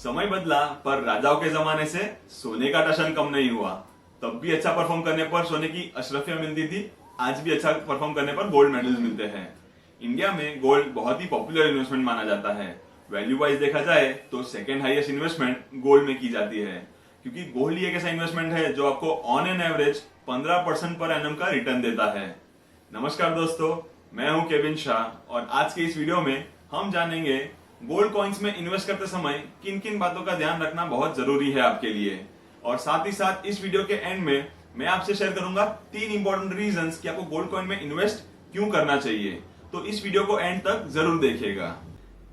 समय बदला पर राजाओं के जमाने से सोने का टशन कम नहीं हुआ। तब भी अच्छा परफॉर्म करने पर सोने की अशरफियां मिलती थी, आज भी अच्छा परफॉर्म करने पर गोल्ड मेडल्स मिलते हैं। इंडिया में गोल्ड बहुत ही पॉपुलर इन्वेस्टमेंट माना जाता है। वैल्यू वाइज देखा जाए तो सेकेंड हाईएस्ट इन्वेस्टमेंट गोल्ड में की जाती है, क्योंकि गोल्ड ही एक ऐसा इन्वेस्टमेंट है जो आपको on an average 15% per annum का रिटर्न देता है। नमस्कार दोस्तों, मैं हूं केविन शाह और आज के इस वीडियो में हम जानेंगे गोल्ड कॉइन्स में इन्वेस्ट करते समय किन किन बातों का ध्यान रखना बहुत जरूरी है आपके लिए। और साथ ही साथ इस वीडियो के एंड में मैं आपसे शेयर करूंगा 3 इंपॉर्टेंट रीजंस कि आपको गोल्ड कॉइन में इन्वेस्ट क्यों करना चाहिए। तो इस वीडियो को एंड तक जरूर देखिएगा।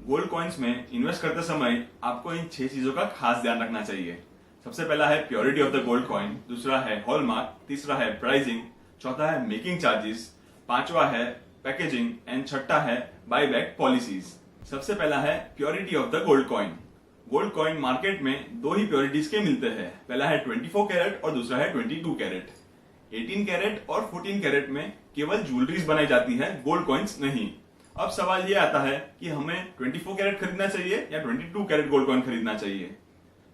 गोल्ड कॉइन्स में इन्वेस्ट करते समय आपको इन 6 चीजों का खास ध्यान रखना चाहिए। सबसे पहला है purity of the gold coin, दूसरा है हॉलमार्क, तीसरा है प्राइसिंग, चौथा है मेकिंग चार्जेस, पांचवा है पैकेजिंग एंड छठा है बायबैक पॉलिसीज। सबसे पहला है purity of the gold coin. Gold coin market में 2 ही प्योरिटीज के मिलते हैं। पहला है 24 कैरेट और दूसरा है 22 कैरेट। 18 कैरेट और 14 कैरेट में केवल ज्वेलरीज बनाई जाती है, गोल्ड कॉइन्स नहीं। अब सवाल ये आता है कि हमें 24 कैरेट खरीदना चाहिए या 22 कैरेट गोल्ड कॉइन खरीदना चाहिए।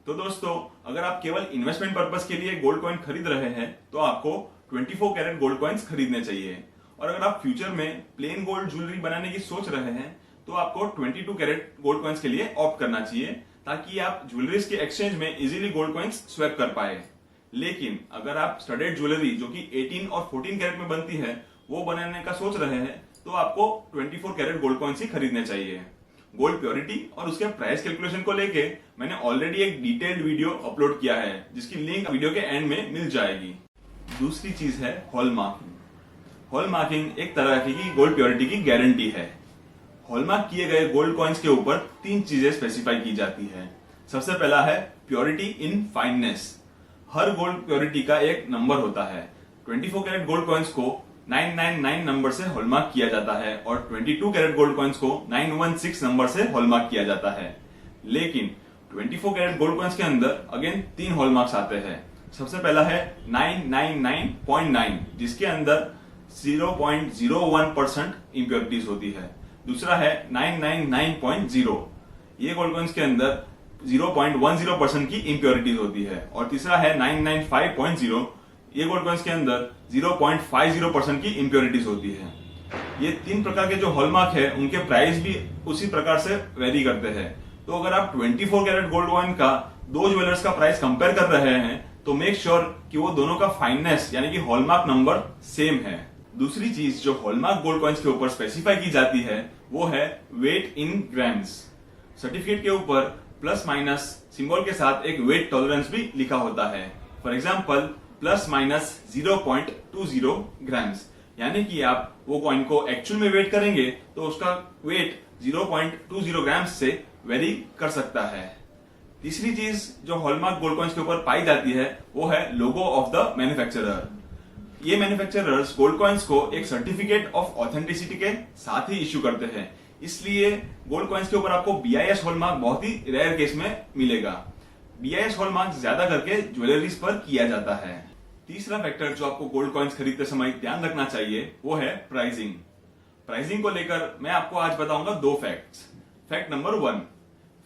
तो दोस्तों, अगर आप केवल इन्वेस्टमेंट पर्पस के लिए गोल्ड कॉइन खरीद रहे हैं तो आपको 24 कैरेट गोल्ड कॉइन्स खरीदने चाहिए। और अगर आप फ्यूचर में प्लेन गोल्ड ज्वेलरी बनाने की सोच रहे हैं तो आपको 22 कैरेट गोल्ड कॉइन्स के लिए ऑप्ट करना चाहिए, ताकि आप ज्वेलरीज के एक्सचेंज में इजीली गोल्ड कॉइन्स स्वैप कर पाए। लेकिन अगर आप स्टडेड ज्वेलरी जो कि 18 और 14 कैरेट में बनती है वो बनाने का सोच रहे हैं तो आपको 24 कैरेट गोल्ड कॉइन्स ही खरीदने चाहिए। गोल्ड प्योरिटी और उसके प्राइस कैलकुलेशन को लेके मैंने ऑलरेडी एक डिटेल्ड वीडियो अपलोड किया है, जिसकी लिंक वीडियो के एंड में मिल जाएगी। दूसरी चीज है हॉलमार्किंग। हॉलमार्किंग एक तरह की गोल्ड प्योरिटी की गारंटी है। हॉलमार्क किए गए गोल्ड कॉइन्स के ऊपर 3 चीजें स्पेसिफाई की जाती है। सबसे पहला है प्योरिटी इन फाइननेस। हर गोल्ड प्योरिटी का एक नंबर होता है। 24 कैरेट गोल्ड कॉइन्स को 999 नंबर से हॉलमार्क किया जाता है और 22 कैरेट गोल्ड कॉइन्स को 916 नंबर से हॉलमार्क किया जाता है। लेकिन 24 कैरेट गोल्ड कॉइन्स के अंदर अगेन 3 हॉलमार्क्स आते हैं। सबसे पहला है 999.9, जिसके अंदर 0.01% इम्प्योरिटीज होती है। दूसरा है 999.0, ये गोल्ड कॉइन्स के अंदर 0.10% की इम्प्योरिटीज होती है। और तीसरा है 995.0, ये गोल्ड कॉइन्स के अंदर 0.50% की इम्प्योरिटीज होती है। ये 3 प्रकार के जो हॉलमार्क है उनके प्राइस भी उसी प्रकार से वेरी करते हैं। तो अगर आप 24 कैरेट गोल्ड कॉइन का 2 ज्वेलर्स का प्राइस कंपेयर कर रहे हैं तो मेक श्योर कि वो दोनों का फाइननेस यानी कि हॉलमार्क नंबर सेम है। दूसरी चीज जो हॉलमार्क गोल्ड कॉइन्स के ऊपर स्पेसिफाई की जाती है वो है वेट इन ग्राम्स। सर्टिफिकेट के ऊपर प्लस माइनस सिंबल के साथ एक वेट टॉलरेंस भी लिखा होता है। For example plus minus 0.20 grams, यानी कि आप वो कॉइन को एक्चुअल में वेट करेंगे तो उसका वेट 0.20 ग्राम्स से वेरी कर सकता है। तीसरी चीज जो हॉलमार्क गोल्ड कॉइन्स के ऊपर पाई जाती है वो है लोगो ऑफ द मैन्युफैक्चरर। ये मैन्युफैक्चरर्स गोल्ड कॉइन्स को एक सर्टिफिकेट ऑफ ऑथेंटिसिटी के साथ ही इश्यू करते हैं, इसलिए गोल्ड कॉइन्स के ऊपर आपको BIS हॉलमार्क बहुत ही रेयर केस में मिलेगा। BIS हॉलमार्क ज्यादा करके ज्वेलरीज पर किया जाता है। तीसरा फैक्टर जो आपको गोल्ड कॉइन्स खरीदते समय ध्यान रखना चाहिए वो है प्राइसिंग। प्राइसिंग को लेकर मैं आपको आज बताऊंगा 2 facts. Fact number 1,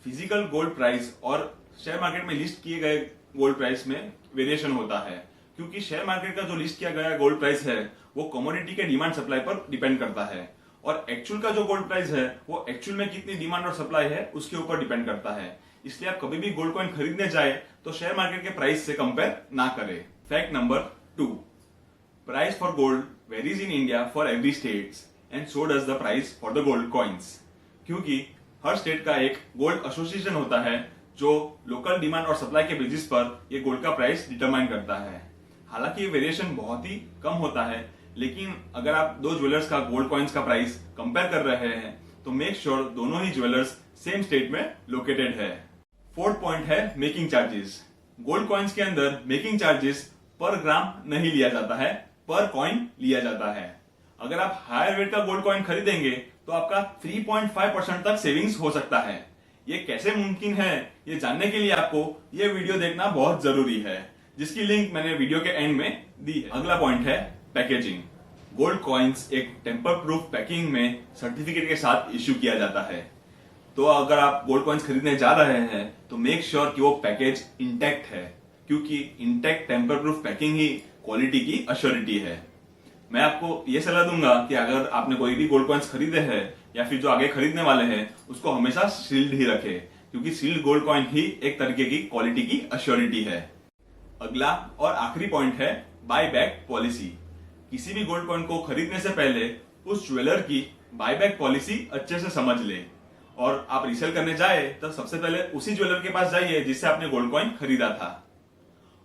physical gold price और शेयर मार्केट में लिस्ट किए गए गोल्ड प्राइस में वेरिएशन होता है, क्योंकि शेयर मार्केट का जो लिस्ट किया गया गोल्ड प्राइस है वो कमोडिटी के डिमांड सप्लाई पर डिपेंड करता है, और एक्चुअल का जो गोल्ड प्राइस है वो एक्चुअल में कितनी डिमांड और सप्लाई है उसके ऊपर डिपेंड करता है। इसलिए आप कभी भी गोल्ड कॉइन खरीदने जाए तो शेयर मार्केट के प्राइस से कंपेयर ना करें। Fact number 2, price for gold varies in India for every states and so does the price for the gold coins. क्योंकि हर स्टेट का एक गोल्ड एसोसिएशन होता है जो लोकल डिमांड और सप्लाई के बेसिस पर ये गोल्ड का प्राइस डिटरमाइन करता है। हालांकि ये वेरिएशन बहुत ही कम होता है, लेकिन अगर आप 2 ज्वेलर्स का गोल्ड कॉइन्स का प्राइस कंपेयर कर रहे हैं तो मेक श्योर दोनों ही ज्वेलर्स सेम स्टेट में लोकेटेड है। 4th पॉइंट है मेकिंग चार्जेस। गोल्ड कॉइन्स के अंदर मेकिंग चार्जेस पर ग्राम नहीं लिया जाता है, पर कॉइन लिया जाता है। अगर आप हायर वेट का गोल्ड कॉइन खरीदेंगे तो आपका 3.5% तक सेविंग्स हो सकता है। ये कैसे मुमकिन है ये जानने के लिए आपको ये वीडियो देखना बहुत जरूरी है, जिसकी लिंक मैंने वीडियो के एंड में दी है। अगला पॉइंट है पैकेजिंग। गोल्ड कॉइन्स एक टेम्पर प्रूफ पैकिंग में सर्टिफिकेट के साथ इश्यू किया जाता है। तो अगर आप गोल्ड कॉइन्स खरीदने जा रहे हैं तो मेक श्योर कि वो पैकेज इंटैक्ट है, क्योंकि इंटैक्ट टेम्पर प्रूफ पैकिंग ही क्वालिटी की अश्योरिटी है। मैं आपको ये सलाह दूंगा कि अगर आपने कोई भी गोल्ड कॉइन्स खरीदे हैं या फिर जो आगे खरीदने वाले हैं उसको हमेशा सील्ड ही रखें, क्योंकि सील्ड गोल्ड कॉइन ही एक तरीके की क्वालिटी की अश्योरिटी है। अगला और आखिरी पॉइंट है बाय बैक पॉलिसी। किसी भी गोल्ड कॉइन को खरीदने से पहले उस ज्वेलर की बाय बैक पॉलिसी अच्छे से समझ ले, और आप रीसेल करने जाए तो सबसे पहले उसी ज्वेलर के पास जाइए जिससे आपने गोल्ड कॉइन खरीदा था।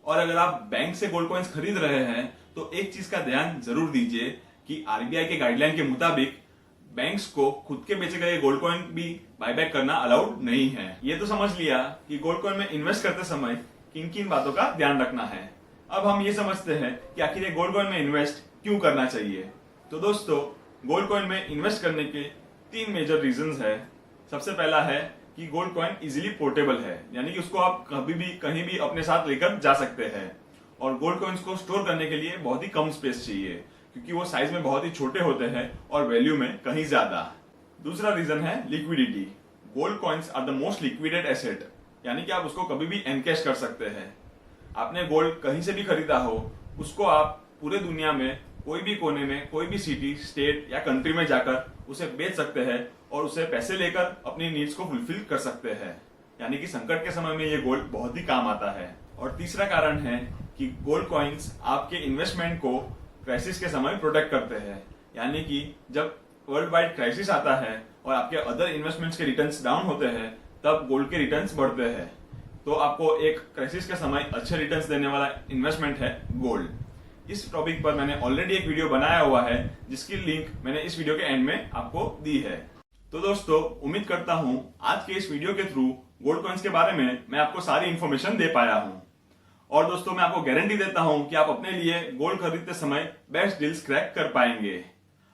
और अगर आप बैंक से गोल्ड कॉइन्स खरीद रहे हैं तो एक चीज का ध्यान जरूर दीजिए कि आरबीआई के गाइडलाइन के मुताबिक बैंक्स को खुद के बेचे गए गोल्ड कॉइन भी बायबैक करना अलाउड नहीं है। ये तो समझ लिया कि गोल्ड कॉइन में इन्वेस्ट करते समय किन किन बातों का ध्यान रखना है। अब हम ये समझते हैं कि आखिर ये गोल्ड कॉइन में इन्वेस्ट क्यों करना चाहिए। तो दोस्तों, गोल्ड कॉइन में इन्वेस्ट करने के 3 मेजर रीजंस है। सबसे पहला है कि गोल्ड कॉइन इजीली पोर्टेबल है, यानी कि उसको आप कभी भी कहीं भी अपने साथ लेकर जा सकते हैं। और गोल्ड कॉइन्स को स्टोर करने के लिए बहुत ही कम स्पेस चाहिए, क्योंकि वो साइज में बहुत ही छोटे होते हैं और वैल्यू में कहीं ज्यादा। दूसरा रीजन है liquidity. Gold coins are the most liquidated asset, यानी कि आप उसको कभी भी एनकैश कर सकते हैं। आपने गोल्ड कहीं से भी खरीदा हो, उसको आप पूरे दुनिया में कोई भी कोने में, कोई भी सिटी, स्टेट या कंट्री में जाकर उसे बेच सकते हैं और उसे पैसे लेकर अपनी नीड्स को फुलफिल कर सकते हैं। यानी कि संकट के समय में ये गोल्ड बहुत ही काम आता है। और तीसरा कारण है कि गोल्ड कॉइन्स आपके इन्वेस्टमेंट को क्राइसिस के समय प्रोटेक्ट करते हैं। यानी कि जब वर्ल्ड वाइड क्राइसिस आता है और आपके अदर इन्वेस्टमेंट्स के रिटर्न्स डाउन होते हैं, तब गोल्ड के रिटर्न्स बढ़ते हैं। तो आपको एक क्राइसिस के समय अच्छे रिटर्न्स देने वाला इन्वेस्टमेंट है गोल्ड। इस टॉपिक पर मैंने ऑलरेडी एक वीडियो बनाया हुआ है, जिसकी लिंक मैंने इस वीडियो के एंड में आपको दी है। तो दोस्तों, उम्मीद करता हूं आज के इस वीडियो के थ्रू गोल्ड कॉइन्स के बारे में मैं आपको सारी इंफॉर्मेशन दे पाया हूं। और दोस्तों, मैं आपको गारंटी देता हूं कि आप अपने लिए गोल्ड खरीदते समय बेस्ट डील्स क्रैक कर पाएंगे।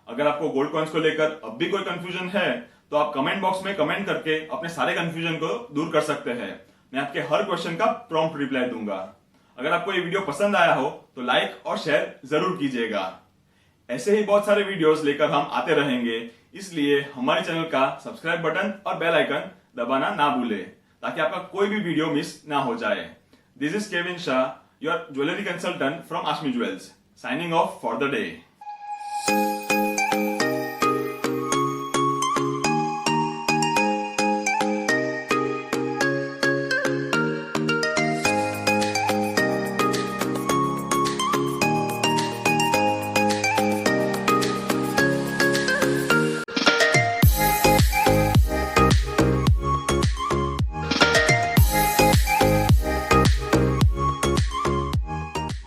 अगर आपको गोल्ड कॉइन्स को लेकर अब भी कोई कंफ्यूजन है तो आप कमेंट बॉक्स में कमेंट करके अपने सारे कंफ्यूजन को दूर कर सकते हैं। मैं आपके हर क्वेश्चन का प्रॉम्प्ट रिप्लाई दूंगा। अगर आपको ये वीडियो पसंद आया हो तो लाइक और शेयर जरूर कीजिएगा। ऐसे ही बहुत सारे वीडियोस लेकर हम आते रहेंगे, इसलिए हमारे चैनल का सब्सक्राइब बटन और बेल आइकन दबाना ना भूलें, ताकि आपका कोई भी वीडियो मिस ना हो जाए। This is Kevin Shah, your jewelry consultant from Ashmi Jewels, signing off for the day.